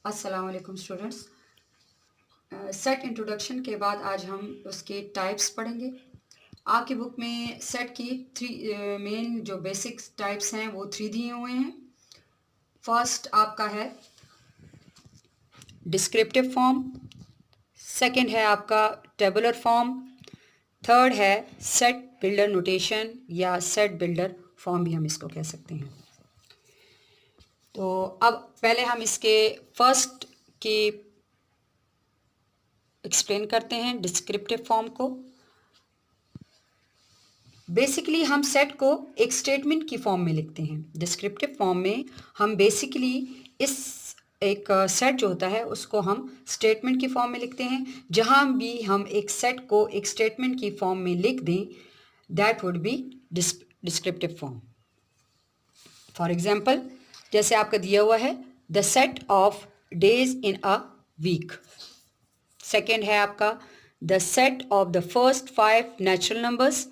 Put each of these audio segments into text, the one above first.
अस्सलाम वालेकुम students. Set introduction के बाद आज हम उसके टाइप्स पढ़ेंगे। आपकी बुक में सेट की थ्री मेन जो बेसिक टाइप्स हैं वो 3 दिए हुए हैं। फर्स्ट आपका है डिस्क्रिप्टिव फॉर्म, सेकंड है आपका टेबुलर फॉर्म, थर्ड है सेट बिल्डर नोटेशन या सेट बिल्डर फॉर्म भी हम इसको कह सकते हैं। तो अब पहले हम इसके फर्स्ट की एक्सप्लेन करते हैं डिस्क्रिप्टिव फॉर्म को। बेसिकली हम सेट को एक स्टेटमेंट की फॉर्म में लिखते हैं। डिस्क्रिप्टिव फॉर्म में हम बेसिकली इस एक सेट जो होता है उसको हम स्टेटमेंट की फॉर्म में लिखते हैं। जहां भी हम एक सेट को एक स्टेटमेंट की फॉर्म में लिख दें, that would be descriptive form. For example, जैसे आपका दिया हुआ है the set of days in a week. Second है आपका the set of the first 5 natural numbers.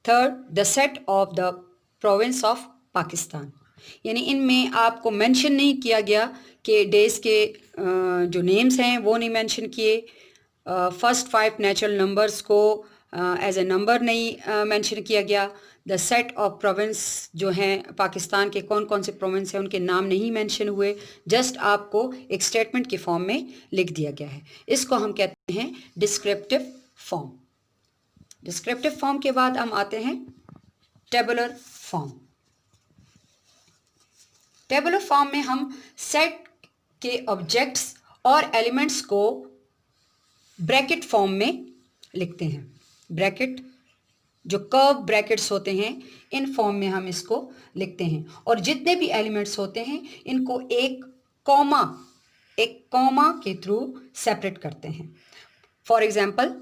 Third the set of the province of Pakistan. यानी इनमें आपको मेंशन नहीं किया गया कि डेज के जो नेम्स हैं वो नहीं मेंशन किए। फर्स्ट 5 नेचुरल नंबर्स को एज ए नंबर नहीं मेंशन किया गया। द सेट ऑफ प्रोविंस जो हैं पाकिस्तान के कौन कौन से प्रोविंस हैं उनके नाम नहीं मेंशन हुए। जस्ट आपको एक स्टेटमेंट की फॉर्म में लिख दिया गया है। इसको हम कहते हैं डिस्क्रिप्टिव फॉर्म। डिस्क्रिप्टिव फॉर्म के बाद हम आते हैं टेबुलर फॉर्म। टेबुलर फॉर्म में हम सेट के ऑब्जेक्ट्स और एलिमेंट्स को ब्रैकेट फॉर्म में लिखते हैं। ब्रैकेट जो कर्व ब्रैकेट्स होते हैं इन फॉर्म में हम इसको लिखते हैं, और जितने भी एलिमेंट्स होते हैं इनको एक कॉमा के थ्रू सेपरेट करते हैं। For example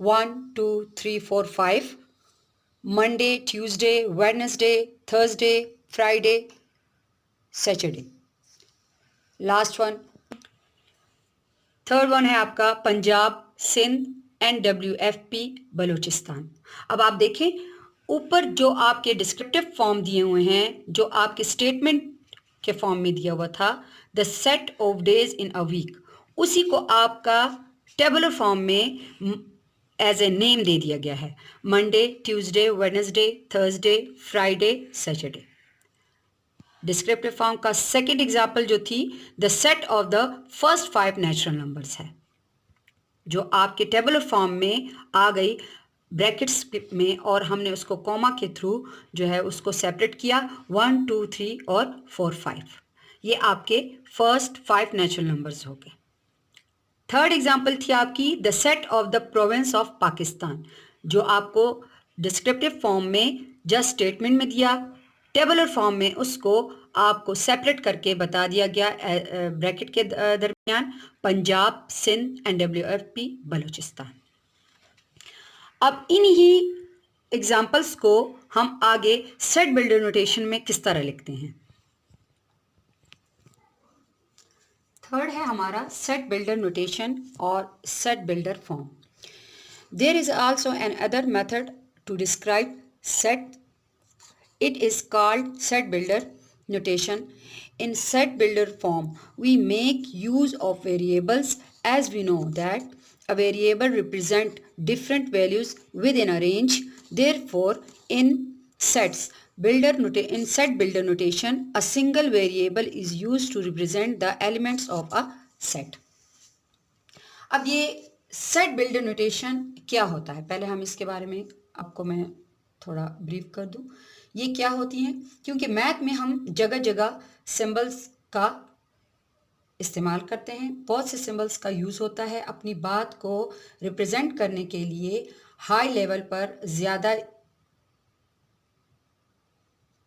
1 2 3 4 5, Monday, Tuesday, Wednesday, Thursday, Friday, Saturday. Last one, third one है आपका पंजाब, सिंध, NWFP, बलूचिस्तान। अब आप देखें ऊपर जो आपके डिस्क्रिप्टिव फॉर्म दिए हुए हैं, जो आपके स्टेटमेंट के फॉर्म में दिया हुआ था the set of days in a week, उसी को आपका टेबुलर फॉर्म में एज ए नेम दे दिया गया है। Monday, Tuesday, Wednesday, Thursday, Friday, Saturday. Descriptive form का सेकंड एग्जाम्पल जो थी the set of the first 5 natural numbers है, जो आपके टेबुलर फॉर्म में आ गई ब्रैकेट्स में, और हमने उसको कॉमा के थ्रू जो है उसको सेपरेट किया 1 2 3 और 4 5। ये आपके फर्स्ट 5 नेचुरल नंबर्स हो गए। थर्ड एग्जाम्पल थी आपकी the set of the province of Pakistan, जो आपको डिस्क्रिप्टिव फॉर्म में जस्ट स्टेटमेंट में दिया, टेबुलर फॉर्म में उसको आपको सेपरेट करके बता दिया गया ब्रैकेट के दरमियान पंजाब, सिंध, NWFP, बलूचिस्तान। अब इन्हीं एग्जाम्पल्स को हम आगे सेट बिल्डर नोटेशन में किस तरह लिखते हैं। थर्ड है हमारा सेट बिल्डर नोटेशन और set builder form. There is also another method to describe set. It is called set builder notation. In set builder form, we make use of variables, as we know that a variable represent different values within a range. Therefore, in set builder notation, a single variable is used to represent the elements of a set. अब ये set builder notation क्या होता है, पहले हम इसके बारे में आपको मैं थोड़ा ब्रीफ कर दूं। ये क्या होती हैं, क्योंकि मैथ में हम जगह जगह सिंबल्स का इस्तेमाल करते हैं, बहुत से सिंबल्स का यूज़ होता है अपनी बात को रिप्रेजेंट करने के लिए। हाई लेवल पर ज़्यादा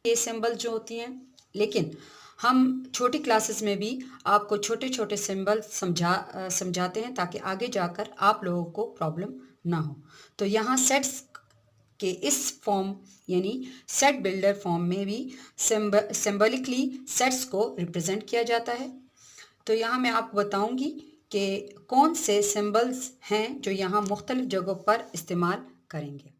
ये सिंबल जो होती हैं, लेकिन हम छोटी क्लासेस में भी आपको छोटे छोटे सिंबल समझाते हैं ताकि आगे जाकर आप लोगों को प्रॉब्लम ना हो। तो यहाँ सेट्स के इस फॉर्म यानी सेट बिल्डर फॉर्म में भी सिंबलिकली सेट्स को रिप्रेजेंट किया जाता है। तो यहाँ मैं आपको बताऊंगी कि कौन से सिंबल्स हैं जो यहाँ मुख्तलिफ जगहों पर इस्तेमाल करेंगे।